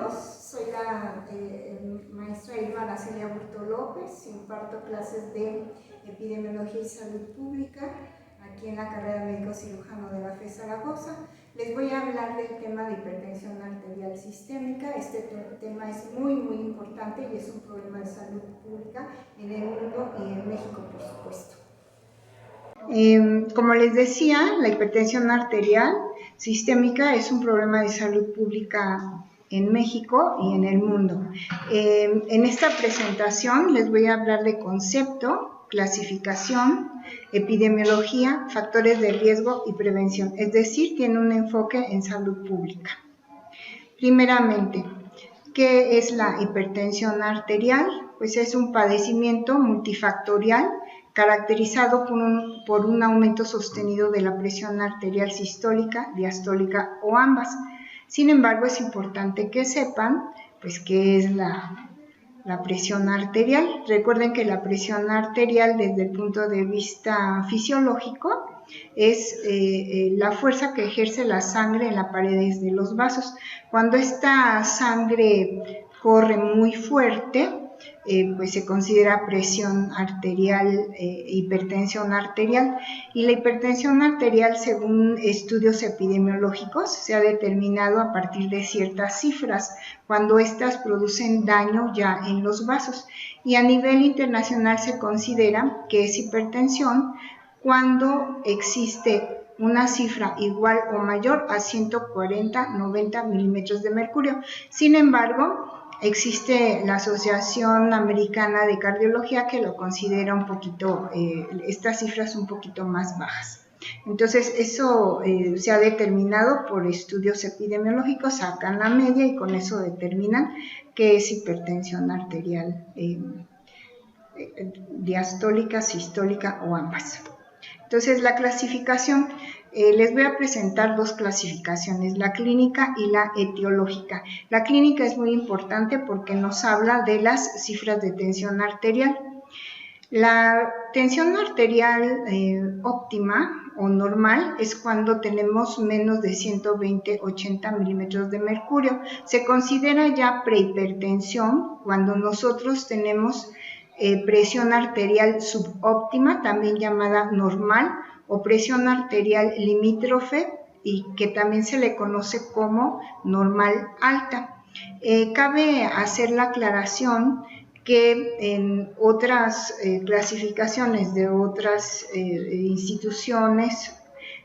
todos, soy la maestra Irma Araceli Aburto López, imparto clases de Epidemiología y Salud Pública aquí en la carrera de Médico Cirujano de la FE Zaragoza. Les voy a hablar del tema de hipertensión arterial sistémica. Este tema es muy importante y es un problema de salud pública en el mundo y en México, por supuesto. Como les decía, la hipertensión arterial sistémica es un problema de salud pública en México y en el mundo. En esta presentación les voy a hablar de concepto, clasificación, epidemiología, factores de riesgo y prevención, es decir, tiene un enfoque en salud pública. Primeramente, ¿qué es la hipertensión arterial? Pues es un padecimiento multifactorial caracterizado por un aumento sostenido de la presión arterial sistólica, diastólica o ambas. Sin embargo, es importante que sepan pues, qué es la presión arterial. Recuerden que la presión arterial desde el punto de vista fisiológico es la fuerza que ejerce la sangre en las paredes de los vasos. Cuando esta sangre corre muy fuerte, pues se considera presión arterial, hipertensión arterial, y la hipertensión arterial, según estudios epidemiológicos, se ha determinado a partir de ciertas cifras, cuando éstas producen daño ya en los vasos, y a nivel internacional se considera que es hipertensión cuando existe una cifra igual o mayor a 140-90 milímetros de mercurio. Sin embargo, existe la Asociación Americana de Cardiología que lo considera un poquito, estas cifras un poquito más bajas. Entonces, eso se ha determinado por estudios epidemiológicos, sacan la media y con eso determinan qué es hipertensión arterial diastólica, sistólica o ambas. Entonces, la clasificación, les voy a presentar dos clasificaciones, la clínica y la etiológica. La clínica es muy importante porque nos habla de las cifras de tensión arterial. La tensión arterial óptima o normal es cuando tenemos menos de 120-80 milímetros de mercurio. Se considera ya prehipertensión cuando nosotros tenemos presión arterial subóptima, también llamada normal, o presión arterial limítrofe, y que también se le conoce como normal alta. Cabe hacer la aclaración que en otras clasificaciones de otras instituciones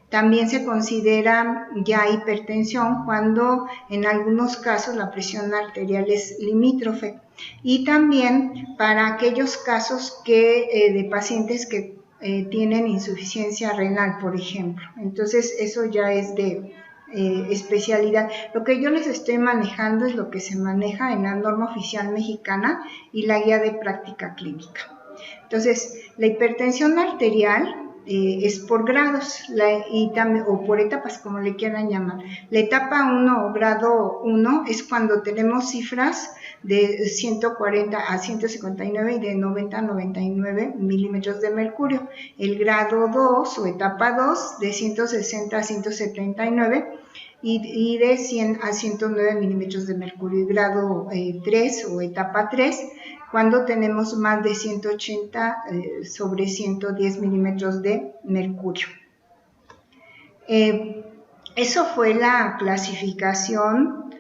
también se considera ya hipertensión cuando en algunos casos la presión arterial es limítrofe, y también para aquellos casos de pacientes que tienen insuficiencia renal, por ejemplo. Entonces eso ya es de especialidad. Lo que yo les estoy manejando es lo que se maneja en la norma oficial mexicana y la guía de práctica clínica. Entonces, la hipertensión arterial es por grados o por etapas, como le quieran llamar. La etapa 1 o grado 1 es cuando tenemos cifras de 140 a 159 y de 90 a 99 milímetros de mercurio. El grado 2 o etapa 2 de 160 a 179 y de 100 a 109 milímetros de mercurio. Y grado 3 o etapa 3 cuando tenemos más de 180 sobre 110 milímetros de mercurio. Eso fue la clasificación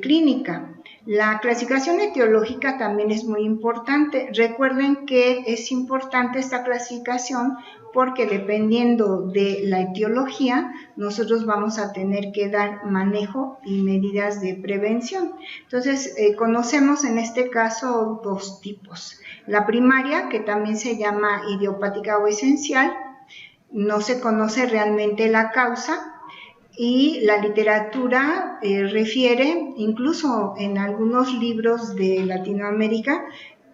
clínica. La clasificación etiológica también es muy importante. Recuerden que es importante esta clasificación porque dependiendo de la etiología, nosotros vamos a tener que dar manejo y medidas de prevención. Entonces, conocemos en este caso dos tipos. La primaria, que también se llama idiopática o esencial, no se conoce realmente la causa, y la literatura refiere, incluso en algunos libros de Latinoamérica,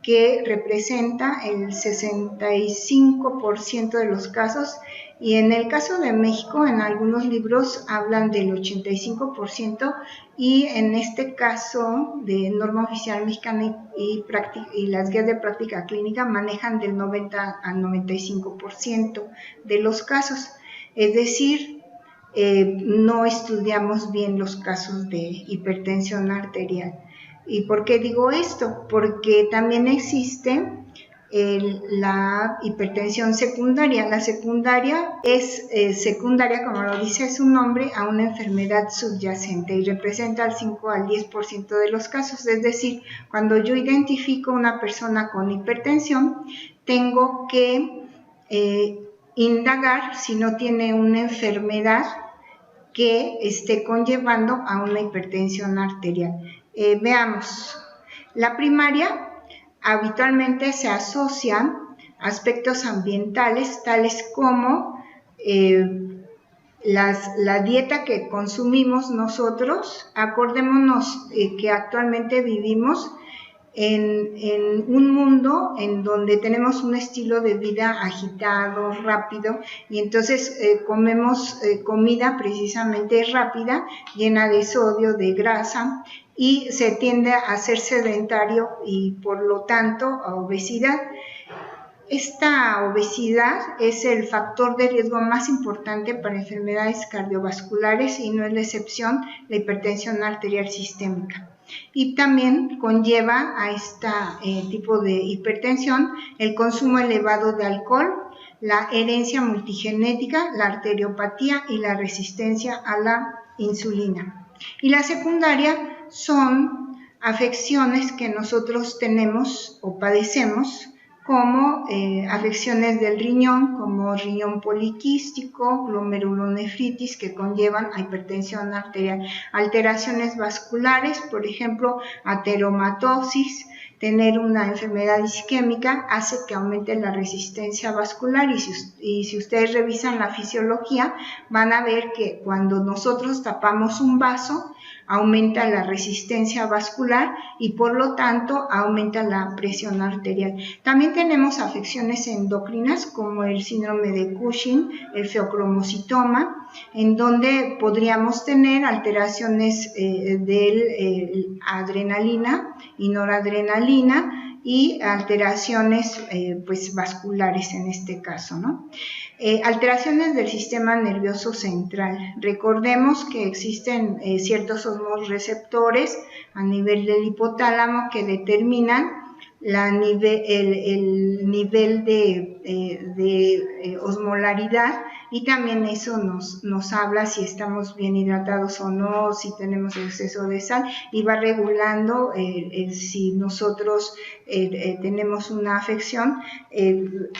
que representa el 65% de los casos, y en el caso de México, en algunos libros hablan del 85%, y en este caso de norma oficial mexicana y las guías de práctica clínica manejan del 90 al 95% de los casos. Es decir, no estudiamos bien los casos de hipertensión arterial. ¿Y por qué digo esto? Porque también existe la hipertensión secundaria. La secundaria es secundaria, como lo dice su nombre, a una enfermedad subyacente y representa el 5 al 10% de los casos. Es decir, cuando yo identifico una persona con hipertensión, tengo que indagar si no tiene una enfermedad que esté conllevando a una hipertensión arterial. Veamos, la primaria habitualmente se asocian aspectos ambientales tales como la dieta que consumimos nosotros. Acordémonos que actualmente vivimos en un mundo en donde tenemos un estilo de vida agitado, rápido, y entonces comemos comida precisamente rápida, llena de sodio, de grasa, y se tiende a ser sedentario y por lo tanto a obesidad. Esta obesidad es el factor de riesgo más importante para enfermedades cardiovasculares y no es la excepción la hipertensión arterial sistémica. Y también conlleva a este tipo de hipertensión el consumo elevado de alcohol, la herencia multigenética, la arteriopatía y la resistencia a la insulina. Y la secundaria son afecciones que nosotros tenemos o padecemos, como afecciones del riñón, como riñón poliquístico, glomerulonefritis, que conllevan a hipertensión arterial, alteraciones vasculares, por ejemplo, ateromatosis. Tener una enfermedad isquémica hace que aumente la resistencia vascular y si ustedes revisan la fisiología van a ver que cuando nosotros tapamos un vaso aumenta la resistencia vascular y por lo tanto aumenta la presión arterial. También tenemos afecciones endocrinas como el síndrome de Cushing, el feocromocitoma, en donde podríamos tener alteraciones de adrenalina y noradrenalina y alteraciones pues vasculares en este caso, ¿no? Alteraciones del sistema nervioso central. Recordemos que existen ciertos osmoreceptores a nivel del hipotálamo que determinan el nivel de osmolaridad, y también eso nos habla si estamos bien hidratados o no, si tenemos exceso de sal, y va regulando si nosotros tenemos una afección,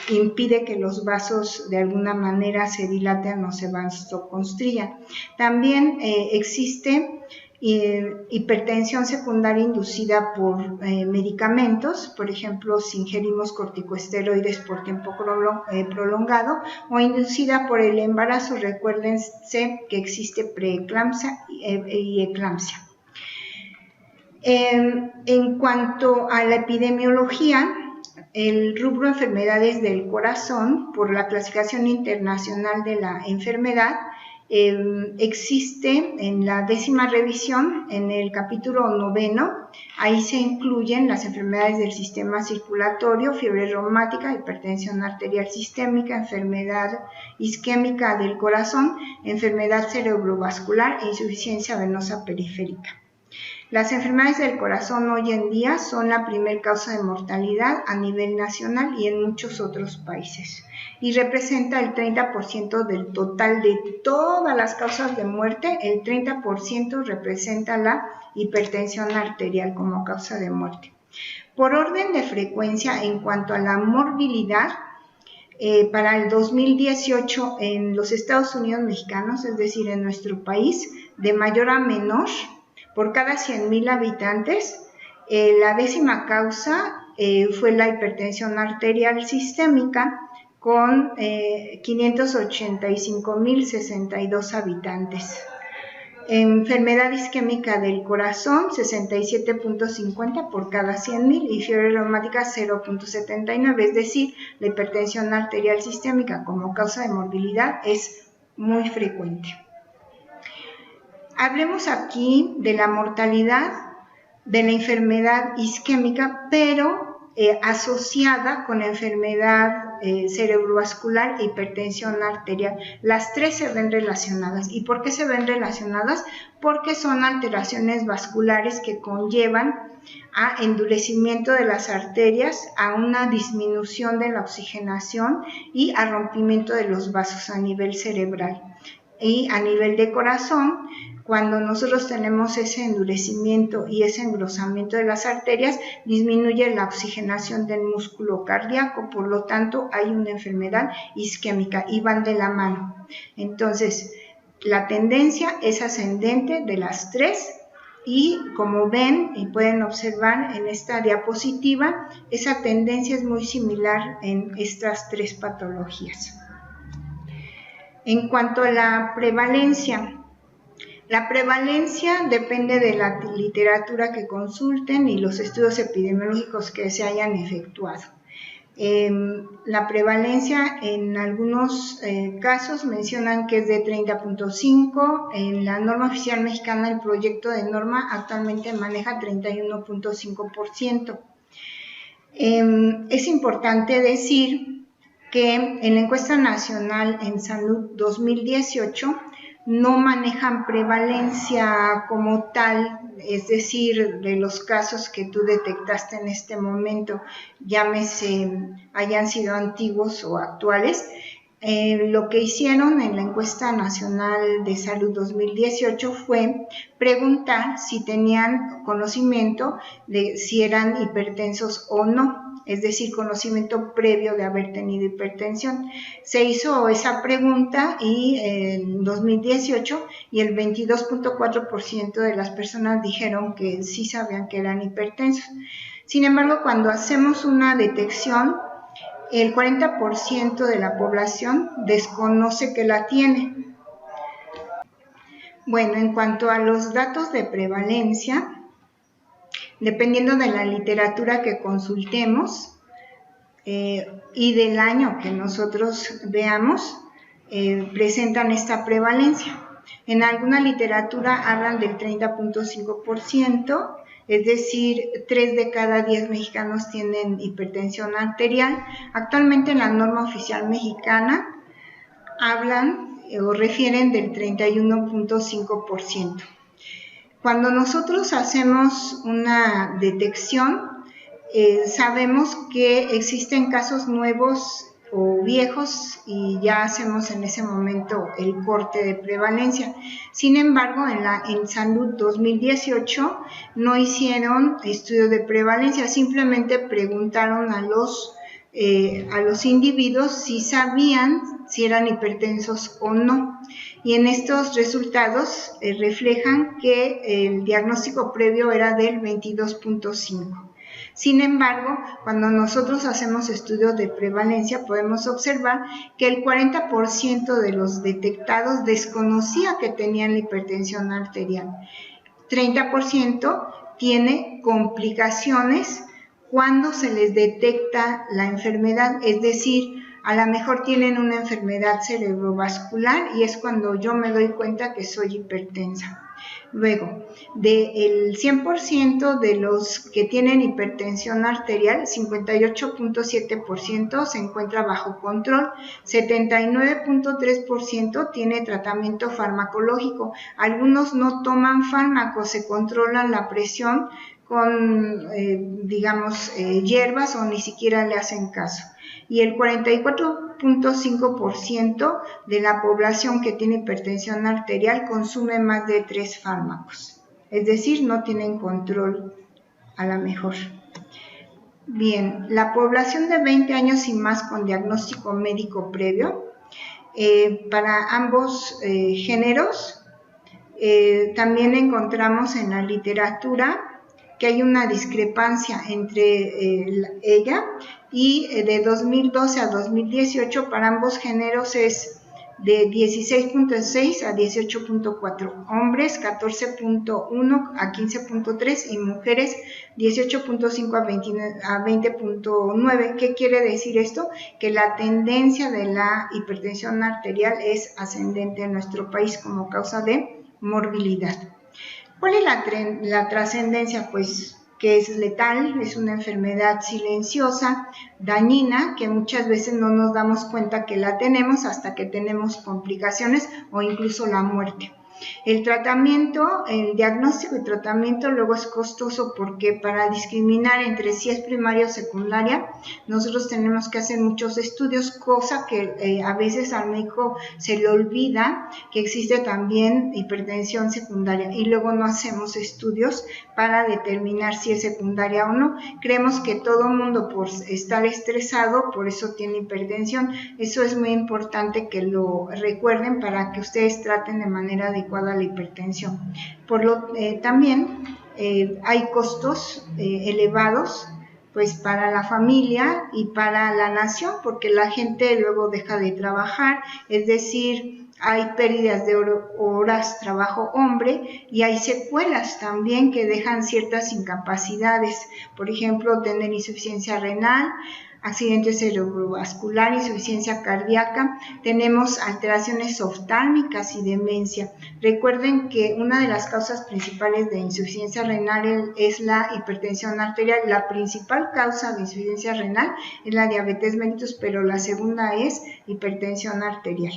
impide que los vasos de alguna manera se dilaten o se vasoconstriyan. También existe hipertensión secundaria inducida por medicamentos, por ejemplo, si ingerimos corticosteroides por tiempo prolongado, o inducida por el embarazo. Recuérdense que existe preeclampsia y eclampsia. En cuanto a la epidemiología, el rubro enfermedades del corazón, por la clasificación internacional de la enfermedad, existe en la 10ª revisión, en el capítulo 9, ahí se incluyen las enfermedades del sistema circulatorio, fiebre reumática, hipertensión arterial sistémica, enfermedad isquémica del corazón, enfermedad cerebrovascular e insuficiencia venosa periférica. Las enfermedades del corazón hoy en día son la primera causa de mortalidad a nivel nacional y en muchos otros países, y representa el 30% del total de todas las causas de muerte. El 30% representa la hipertensión arterial como causa de muerte. Por orden de frecuencia, en cuanto a la morbilidad, para el 2018 en los Estados Unidos mexicanos, es decir, en nuestro país, de mayor a menor, por cada 100,000 habitantes, la 10ª causa fue la hipertensión arterial sistémica, con 585,062 habitantes. Enfermedad isquémica del corazón, 67.50 por cada 100,000, y fiebre reumática 0.79, es decir, la hipertensión arterial sistémica como causa de morbilidad es muy frecuente. Hablemos aquí de la mortalidad de la enfermedad isquémica, pero asociada con enfermedad cerebrovascular e hipertensión arterial. Las tres se ven relacionadas. ¿Y por qué se ven relacionadas? Porque son alteraciones vasculares que conllevan a endurecimiento de las arterias, a una disminución de la oxigenación y a rompimiento de los vasos a nivel cerebral. Y a nivel de corazón, cuando nosotros tenemos ese endurecimiento y ese engrosamiento de las arterias, disminuye la oxigenación del músculo cardíaco, por lo tanto hay una enfermedad isquémica y van de la mano. Entonces, la tendencia es ascendente de las tres y como ven y pueden observar en esta diapositiva, esa tendencia es muy similar en estas tres patologías. En cuanto a la prevalencia depende de la literatura que consulten y los estudios epidemiológicos que se hayan efectuado. La prevalencia en algunos casos mencionan que es de 30.5, en la norma oficial mexicana el proyecto de norma actualmente maneja 31.5%. Es importante decir que en la encuesta nacional en salud 2018 no manejan prevalencia como tal, es decir, de los casos que tú detectaste en este momento, llámese hayan sido antiguos o actuales. Lo que hicieron en la encuesta nacional de salud 2018 fue preguntar si tenían conocimiento de si eran hipertensos o no, es decir, conocimiento previo de haber tenido hipertensión. Se hizo esa pregunta y en 2018 y el 22.4% de las personas dijeron que sí sabían que eran hipertensos. Sin embargo, cuando hacemos una detección, el 40% de la población desconoce que la tiene. Bueno, en cuanto a los datos de prevalencia, dependiendo de la literatura que consultemos y del año que nosotros veamos, presentan esta prevalencia. En alguna literatura hablan del 30.5%, es decir, 3 de cada 10 mexicanos tienen hipertensión arterial. Actualmente en la norma oficial mexicana hablan o refieren del 31.5%. Cuando nosotros hacemos una detección, sabemos que existen casos nuevos o viejos y ya hacemos en ese momento el corte de prevalencia. Sin embargo, en Salud 2018 no hicieron estudio de prevalencia, simplemente preguntaron a los individuos si sabían si eran hipertensos o no. Y en estos resultados reflejan que el diagnóstico previo era del 22.5. Sin embargo, cuando nosotros hacemos estudios de prevalencia, podemos observar que el 40% de los detectados desconocía que tenían la hipertensión arterial. 30% tiene complicaciones cuando se les detecta la enfermedad, es decir, a lo mejor tienen una enfermedad cerebrovascular y es cuando yo me doy cuenta que soy hipertensa. Luego, del 100% de los que tienen hipertensión arterial, 58.7% se encuentra bajo control, 79.3% tiene tratamiento farmacológico. Algunos no toman fármacos, se controlan la presión con, hierbas o ni siquiera le hacen caso. Y el 44.5% de la población que tiene hipertensión arterial consume más de 3 fármacos, es decir, no tienen control a la mejor. Bien, la población de 20 años y más con diagnóstico médico previo, para ambos géneros, también encontramos en la literatura que hay una discrepancia entre ella y de 2012 a 2018 para ambos géneros es de 16.6 a 18.4, hombres 14.1 a 15.3 y mujeres 18.5 a 20.9. ¿Qué quiere decir esto? Que la tendencia de la hipertensión arterial es ascendente en nuestro país como causa de morbilidad. ¿Cuál es la trascendencia? Pues que es letal, es una enfermedad silenciosa, dañina, que muchas veces no nos damos cuenta que la tenemos hasta que tenemos complicaciones o incluso la muerte. El tratamiento, el diagnóstico y tratamiento luego es costoso porque para discriminar entre si es primaria o secundaria, nosotros tenemos que hacer muchos estudios, cosa que a veces al médico se le olvida que existe también hipertensión secundaria y luego no hacemos estudios para determinar si es secundaria o no. Creemos que todo el mundo por estar estresado, por eso tiene hipertensión. Eso es muy importante que lo recuerden para que ustedes traten de manera adecuada la hipertensión. También hay costos elevados pues para la familia y para la nación, porque la gente luego deja de trabajar, es decir, hay pérdidas de horas trabajo hombre y hay secuelas también que dejan ciertas incapacidades, por ejemplo, tener insuficiencia renal, accidente cerebrovascular, insuficiencia cardíaca, tenemos alteraciones oftálmicas y demencia. Recuerden que una de las causas principales de insuficiencia renal es la hipertensión arterial. La principal causa de insuficiencia renal es la diabetes mellitus, pero la segunda es hipertensión arterial.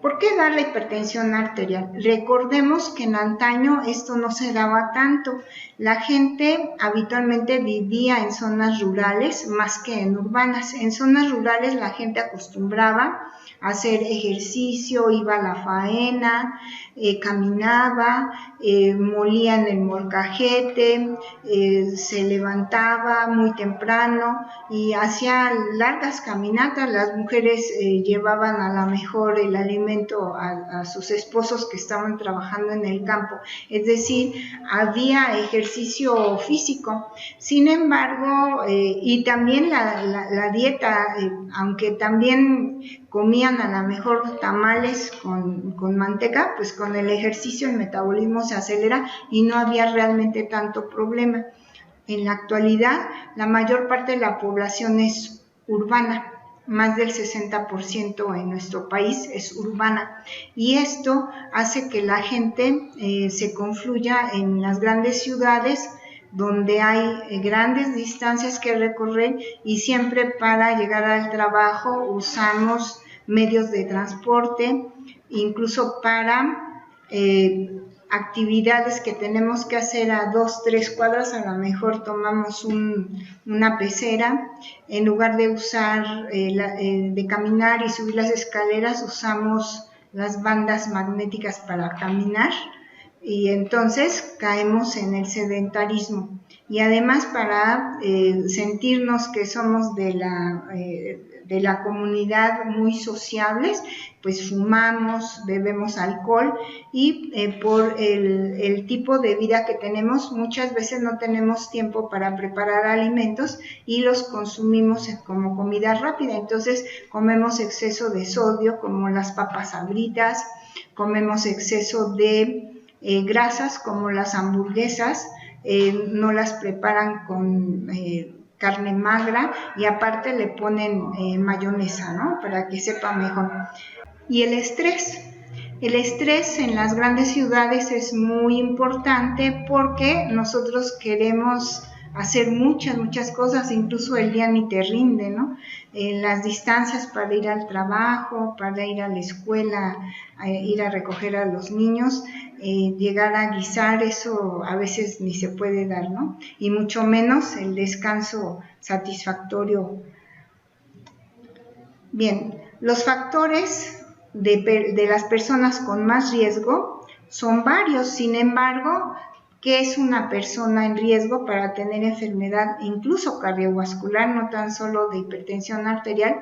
¿Por qué da la hipertensión arterial? Recordemos que en antaño esto no se daba tanto. La gente habitualmente vivía en zonas rurales más que en urbanas. En zonas rurales la gente acostumbraba a hacer ejercicio, iba a la faena, caminaba, molía en el molcajete, se levantaba muy temprano y hacía largas caminatas. Las mujeres llevaban a la mejor el alimento a sus esposos que estaban trabajando en el campo, es decir, había ejercicio físico. Sin embargo, y también la dieta, aunque también comían a lo mejor tamales con manteca, pues con el ejercicio el metabolismo se acelera y no había realmente tanto problema. En la actualidad, la mayor parte de la población es urbana, más del 60% en nuestro país es urbana, y esto hace que la gente se confluya en las grandes ciudades donde hay grandes distancias que recorrer y siempre para llegar al trabajo usamos medios de transporte, incluso para actividades que tenemos que hacer a 2-3 cuadras, a lo mejor tomamos una pecera, en lugar de usar, de caminar y subir las escaleras, usamos las bandas magnéticas para caminar y entonces caemos en el sedentarismo. Y además para sentirnos que somos de la comunidad muy sociables, pues fumamos, bebemos alcohol y por el tipo de vida que tenemos, muchas veces no tenemos tiempo para preparar alimentos y los consumimos como comida rápida. Entonces comemos exceso de sodio como las papas sabritas, comemos exceso de grasas como las hamburguesas, no las preparan con carne magra y aparte le ponen mayonesa, ¿no? Para que sepa mejor. Y el estrés en las grandes ciudades es muy importante porque nosotros queremos hacer muchas cosas, incluso el día ni te rinde, ¿no? Las distancias para ir al trabajo, para ir a la escuela, ir a recoger a los niños, llegar a guisar, eso a veces ni se puede dar, ¿no? Y mucho menos el descanso satisfactorio. Bien, los factores de las personas con más riesgo son varios. Sin embargo, ¿qué es una persona en riesgo para tener enfermedad incluso cardiovascular, no tan solo de hipertensión arterial?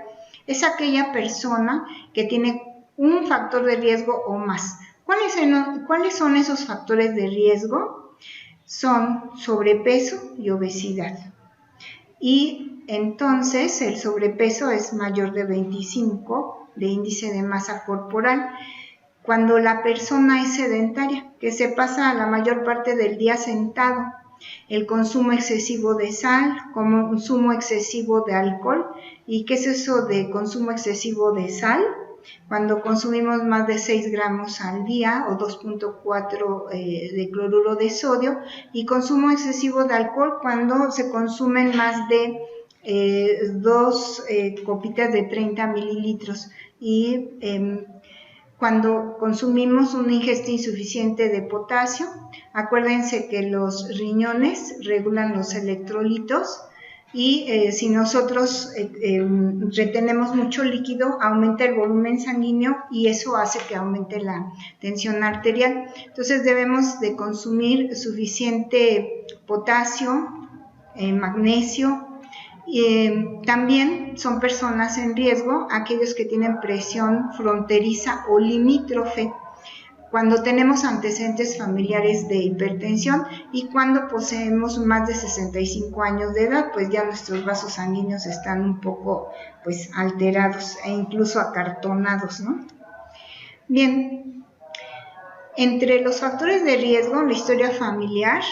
Es aquella persona que tiene un factor de riesgo o más. ¿Cuáles son esos factores de riesgo? Son sobrepeso y obesidad. Y entonces el sobrepeso es mayor de 25 de índice de masa corporal. Cuando la persona es sedentaria, que se pasa la mayor parte del día sentado, el consumo excesivo de sal, consumo excesivo de alcohol. ¿Y qué es eso de consumo excesivo de sal? cuando consumimos más de 6 gramos al día o 2.4 de cloruro de sodio, y consumo excesivo de alcohol cuando se consumen más de 2 copitas de 30 mililitros y cuando consumimos una ingesta insuficiente de potasio. Acuérdense que los riñones regulan los electrolitos y si nosotros retenemos mucho líquido, aumenta el volumen sanguíneo y eso hace que aumente la tensión arterial. Entonces debemos de consumir suficiente potasio, magnesio. También son personas en riesgo aquellos que tienen presión fronteriza o limítrofe, cuando tenemos antecedentes familiares de hipertensión y cuando poseemos más de 65 años de edad, pues ya nuestros vasos sanguíneos están un poco pues alterados e incluso acartonados, ¿no? Bien, entre los factores de riesgo en la historia familiar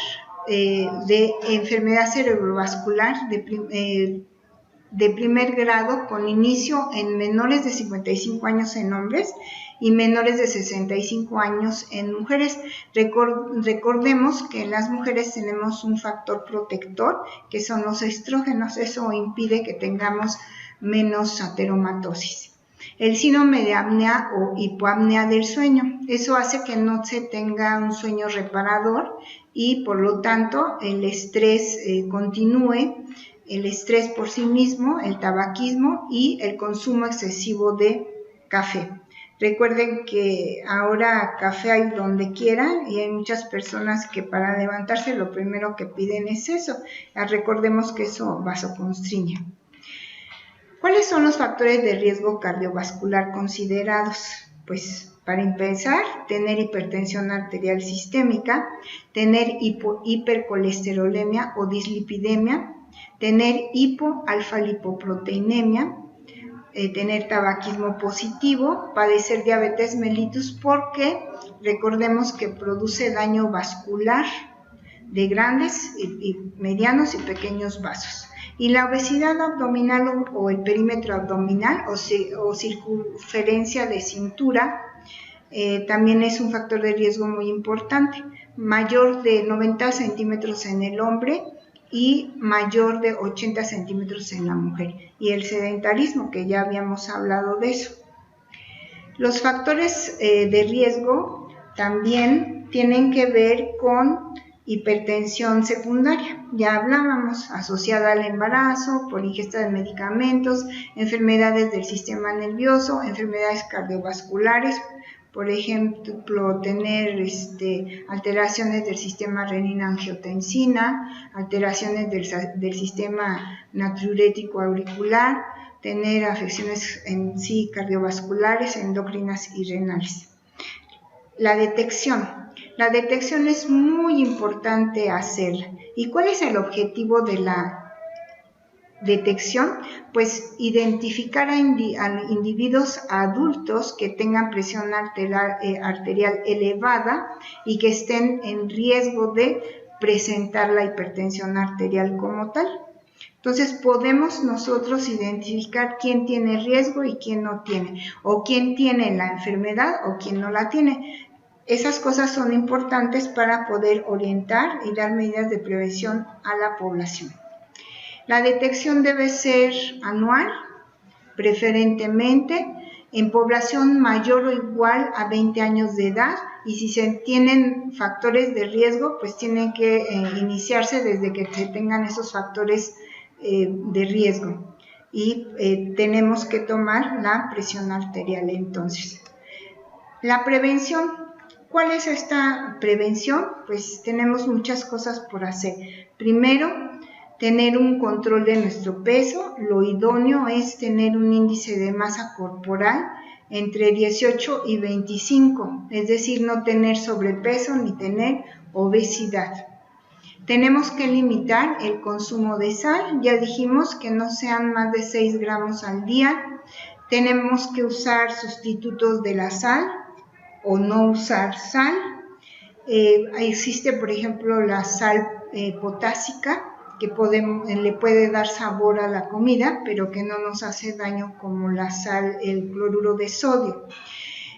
de enfermedad cerebrovascular de primer grado con inicio en menores de 55 años en hombres y menores de 65 años en mujeres. Recordemos que en las mujeres tenemos un factor protector que son los estrógenos, eso impide que tengamos menos ateromatosis. El síndrome de apnea o hipoapnea del sueño, eso hace que no se tenga un sueño reparador y por lo tanto el estrés continúe, el estrés por sí mismo, el tabaquismo y el consumo excesivo de café. Recuerden que ahora café hay donde quiera y hay muchas personas que para levantarse lo primero que piden es eso. Recordemos que eso vasoconstriñe. ¿Cuáles son los factores de riesgo cardiovascular considerados? Pues para empezar, tener hipertensión arterial sistémica, tener hipercolesterolemia o dislipidemia, tener hipoalfa-lipoproteinemia, tener tabaquismo positivo, padecer diabetes mellitus porque recordemos que produce daño vascular de grandes, medianos y pequeños vasos. Y la obesidad abdominal o el perímetro abdominal o circunferencia de cintura también es un factor de riesgo muy importante, mayor de 90 centímetros en el hombre y mayor de 80 centímetros en la mujer, y el sedentarismo, que ya habíamos hablado de eso. Los factores de riesgo también tienen que ver con hipertensión secundaria, ya hablábamos, asociada al embarazo, por ingesta de medicamentos, enfermedades del sistema nervioso, enfermedades cardiovasculares, por ejemplo, tener alteraciones del sistema renina-angiotensina, alteraciones del sistema natriurético auricular, tener afecciones en sí cardiovasculares, endocrinas y renales. La detección. La detección es muy importante hacerla. ¿Y cuál es el objetivo de la detección? Pues identificar a individuos adultos que tengan presión arterial elevada y que estén en riesgo de presentar la hipertensión arterial como tal. Entonces podemos nosotros identificar quién tiene riesgo y quién no tiene, o quién tiene la enfermedad o quién no la tiene. Esas cosas son importantes para poder orientar y dar medidas de prevención a la población. La detección debe ser anual, preferentemente en población mayor o igual a 20 años de edad, y si se tienen factores de riesgo, pues tienen que iniciarse desde que se tengan esos factores de riesgo, y tenemos que tomar la presión arterial. Entonces, la prevención. ¿Cuál es esta prevención? Pues tenemos muchas cosas por hacer. Primero, tener un control de nuestro peso. Lo idóneo es tener un índice de masa corporal entre 18 y 25, es decir, no tener sobrepeso ni tener obesidad. Tenemos que limitar el consumo de sal, ya dijimos que no sean más de 6 gramos al día. Tenemos que usar sustitutos de la sal o no usar sal. Existe, por ejemplo, la sal potásica, que le puede dar sabor a la comida, pero que no nos hace daño, como la sal, el cloruro de sodio.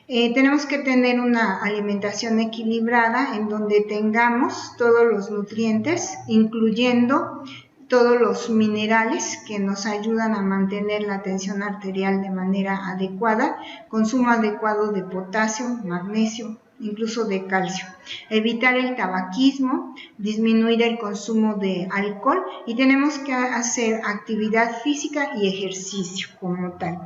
Tenemos que tener una alimentación equilibrada en donde tengamos todos los nutrientes, incluyendo todos los minerales que nos ayudan a mantener la tensión arterial de manera adecuada, consumo adecuado de potasio, magnesio, incluso de calcio. Evitar el tabaquismo, disminuir el consumo de alcohol y tenemos que hacer actividad física y ejercicio como tal.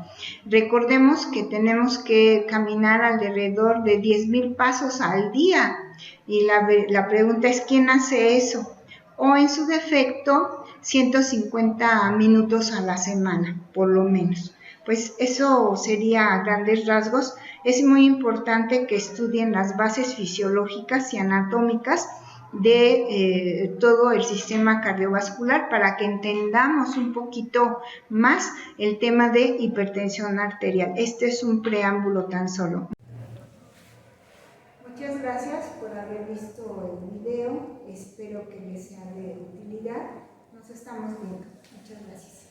Recordemos que tenemos que caminar alrededor de 10,000 pasos al día y la pregunta es ¿quién hace eso? O en su defecto 150 minutos a la semana, por lo menos. Pues eso sería a grandes rasgos. Es muy importante que estudien las bases fisiológicas y anatómicas de todo el sistema cardiovascular para que entendamos un poquito más el tema de hipertensión arterial. Este es un preámbulo tan solo. Muchas gracias por haber visto el video, espero que les sea de utilidad. Nos estamos viendo. Muchas gracias.